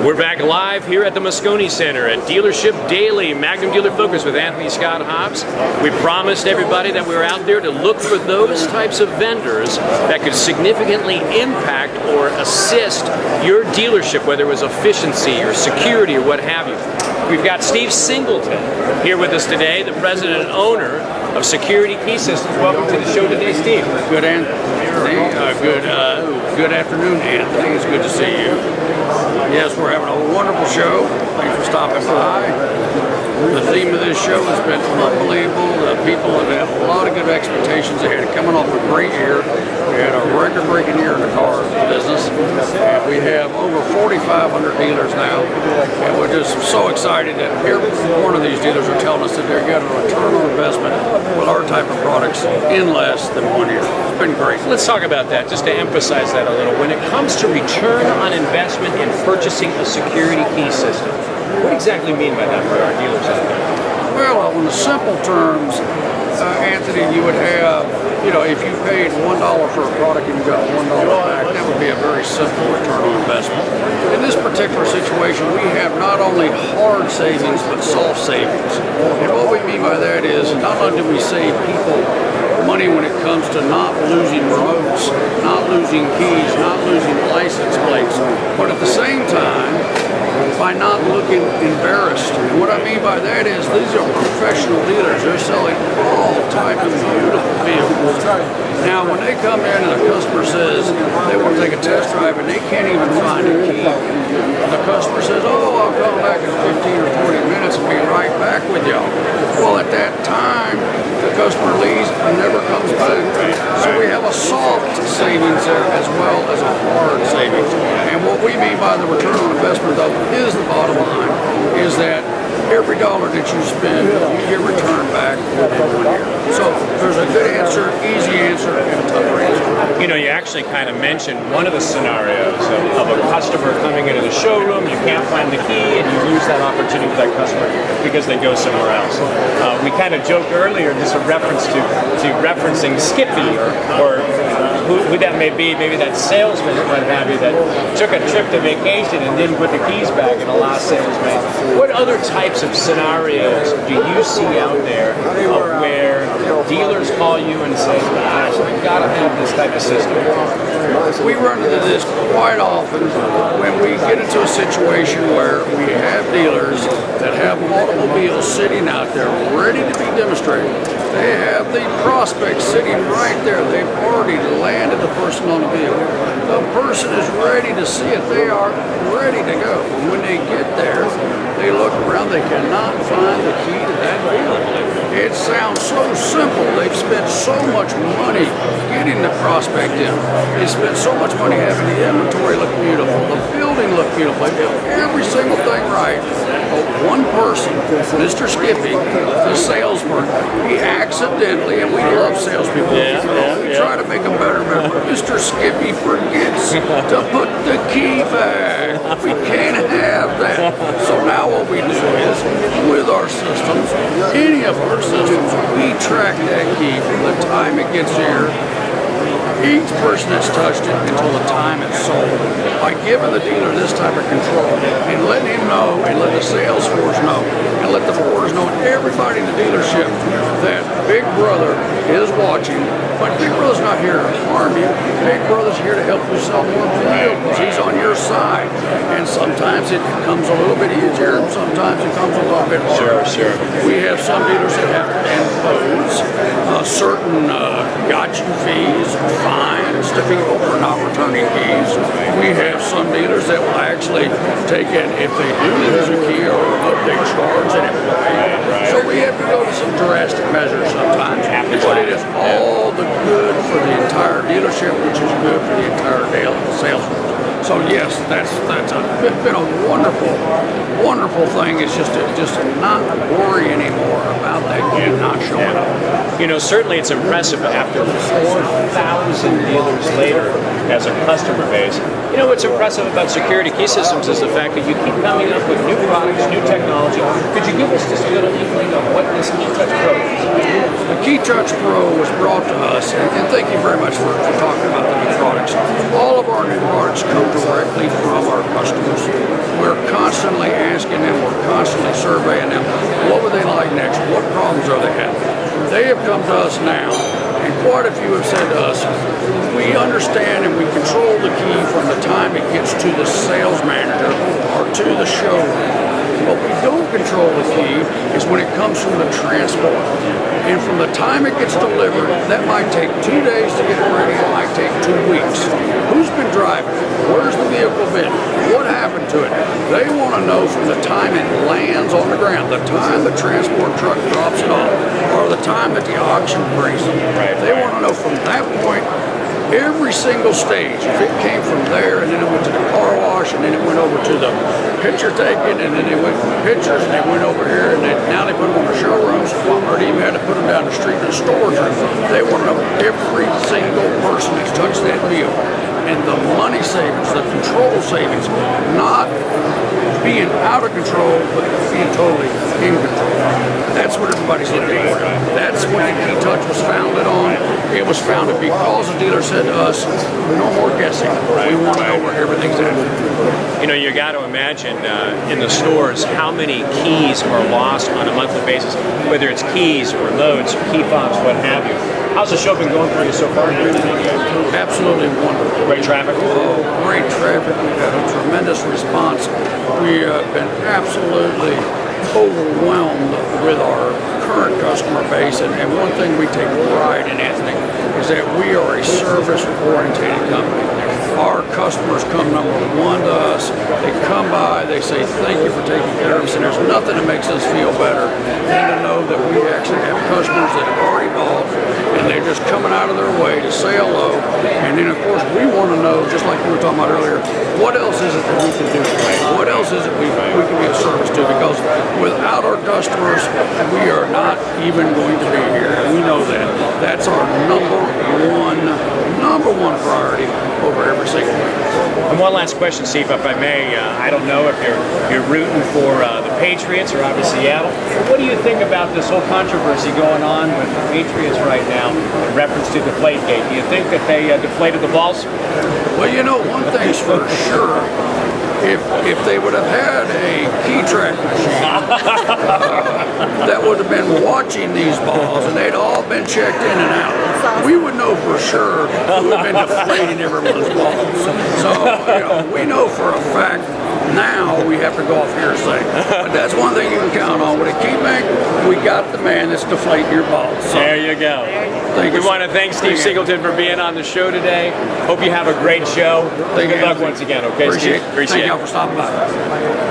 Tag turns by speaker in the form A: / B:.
A: We're back live here at the Moscone Center at Dealership Daily, Magnum Dealer Focus with Anthony Scott Hobbs. We promised everybody that we were out there to look for those types of vendors that could significantly impact or assist your dealership, whether it was efficiency or security or what have you. We've got Steve Singleton here with us today, the president and owner of Security Key Systems. Welcome to the show today, Steve.
B: Good, Anthony. Good afternoon, Anthony. It's good to see you. Yes, we're having a wonderful show. Thanks for stopping by. The theme of this show has been unbelievable. People have had a lot of good expectations. They had it coming off a great year. We had a record-breaking year in the car business. And we have over 4,500 dealers now. And we're just so excited that every one of these dealers are telling us that they're getting a return on investment with our type of products in less than 1 year. It's been great.
A: Let's talk about that, just to emphasize that a little. When it comes to return on investment in purchasing a security key system, what exactly do you mean by that for our dealers out there?
B: Well, in the simple terms, Anthony, you would have, if you paid $1 for a product and you got $1 back, that would be a very simple return on investment. In this particular situation, we have not only hard savings, but soft savings. And what we mean by that is, not only do we save people money when it comes to not losing remotes, not losing keys, not losing license plates, but at the same time, by not looking embarrassed. And what I mean by that is these are professional dealers. They're selling all types of beautiful vehicles. Now, when they come in and a customer says they want to take a test drive and they can't even find a key, the customer says, oh, I'll come back in 15 or 20 minutes and be right back with y'all. Well, at that time, the customer leaves and never comes back. So we have a soft savings there as well as a hard savings. And what we mean by the return on investment, though, is the bottom line, is that every dollar that you spend, you get returned back within 1 year. So there's a good answer, easy answer, and a tougher answer.
A: You actually kind of mentioned one of the scenarios of a customer coming into the showroom, you can't find the key, and you lose that opportunity for that customer because they go somewhere else. We kind of joked earlier, just a reference to referencing Skippy or who that may be, maybe that salesman or what have you that took a trip to vacation and didn't put the keys back and a lost sales made. What other types of scenarios do you see out there where dealers call you and say, gosh, I've got to have this type of system?
B: We run into this quite often when we get into a situation where we have dealers that have automobiles sitting out there ready to be demonstrated. They have the prospect sitting right there. They've already landed the person on the vehicle. The person is ready to see it. They are ready to go. When they get there, they look around. They cannot find the key to that vehicle. It sounds so simple. They've spent so much money getting the prospect in. They spent so much money having the inventory look beautiful, the building look beautiful. They did every single thing right. But one person, Mr. Skippy, the salesman, he accidentally, and we love salespeople, we try to make them better, but Mr. Skippy forgets to put the key back. We can't have that. So now what we do is, with our systems, any of our systems, we track that key from the time it gets here. Each person has touched it until the time it's sold. By giving the dealer this type of control and letting him know and let the sales force know and let the boarders know and everybody in the dealership that Big Brother is watching, but Big Brother's not here to harm you. Big Brother's here to help you sell more vehicles. He's on your side. And sometimes it comes a little bit easier, and sometimes it comes a little bit harder.
A: Sure.
B: We have some dealers that have to impose certain gotcha fees, fines to people for not returning keys. We have some dealers that will actually take it if they do lose a key or they charge an employee. So we have to go to some drastic measures sometimes. But it is all the good for the entire dealership, which is good for the entire sales force. So yes, that's been a wonderful thing. It's just to not worry anymore about that kid not showing up.
A: Certainly it's impressive after 4,000 dealers later as a customer base. What's impressive about Security Key Systems is the fact that you keep coming up with new products, new technology. Could you give us just a little inkling of what this Key Touch Pro is?
B: The Key Touch Pro was brought to us, and thank you very much for talking about the new products. All of our new products come directly from our customers. We're surveying them. What would they like next? What problems are they having? They have come to us now, and quite a few have said to us, we understand and we control the key from the time it gets to the sales manager or to the showroom. What we don't control the key is when it comes from the transport. And from the time it gets delivered, that might take 2 days to get it ready, it might take 2 weeks. Who's been driving it? Where's the vehicle been? What happened to it? They want to know from the time it lands on the ground, the time the transport truck drops it off, or the time that the auction brings it. They want to know from that point, every single stage, if it came from there and then it went to the car wash and then it went over to the picture taking and then they went from pictures and they went over here and now they put them on the showrooms or they even had to put them down the street in the storage room. They want to know every single person that's touched that vehicle and the money savings, the control savings, not being out of control, but being totally in control. That's what everybody's looking for. That's what the Key Touch was founded on. It was founded because the dealer said to us, no more guessing. We want to know where everything's at.
A: You know, you got to imagine in the stores how many keys are lost on a monthly basis, whether it's keys or loads, key fobs, what have you. How's the show been going for you so far?
B: Absolutely wonderful.
A: Great traffic?
B: Oh, great traffic. We've had a tremendous response. We have been absolutely overwhelmed with our current customer base. And one thing we take pride in, Anthony, is that we are a service-oriented company. Our customers come number one to us. They come by, they say thank you for taking care of us, and there's nothing that makes us feel better than to know that we actually have customers that have already bought and they're just coming out of their way to say hello. And then of course we want to know, just like you were talking about earlier, what else is it that we can do? What else is it we can be of service to? Because without our customers, we are not even going to be here. And we know that. That's our number one priority over every single thing.
A: And one last question, Steve, if I may. I don't know if you're rooting for the Patriots or obviously Seattle. What do you think about this whole controversy going on with the Patriots right now in reference to Deflategate? Do you think that they deflated the balls?
B: Well, you know, one thing's for sure. If they would have had a key track machine that would have been watching these balls and they'd all been checked in and out, we would know for sure who had been deflating everyone's balls. So, you know, we know for a fact now we have to go off hearsay. But that's one thing you can count on. With a key bank, we got the man that's deflating your balls. So,
A: there you go. We want to thank Steve Singleton for being on the show today. Hope you have a great show. Good luck once again, okay, Steve?
B: Appreciate it. Thank y'all for stopping by.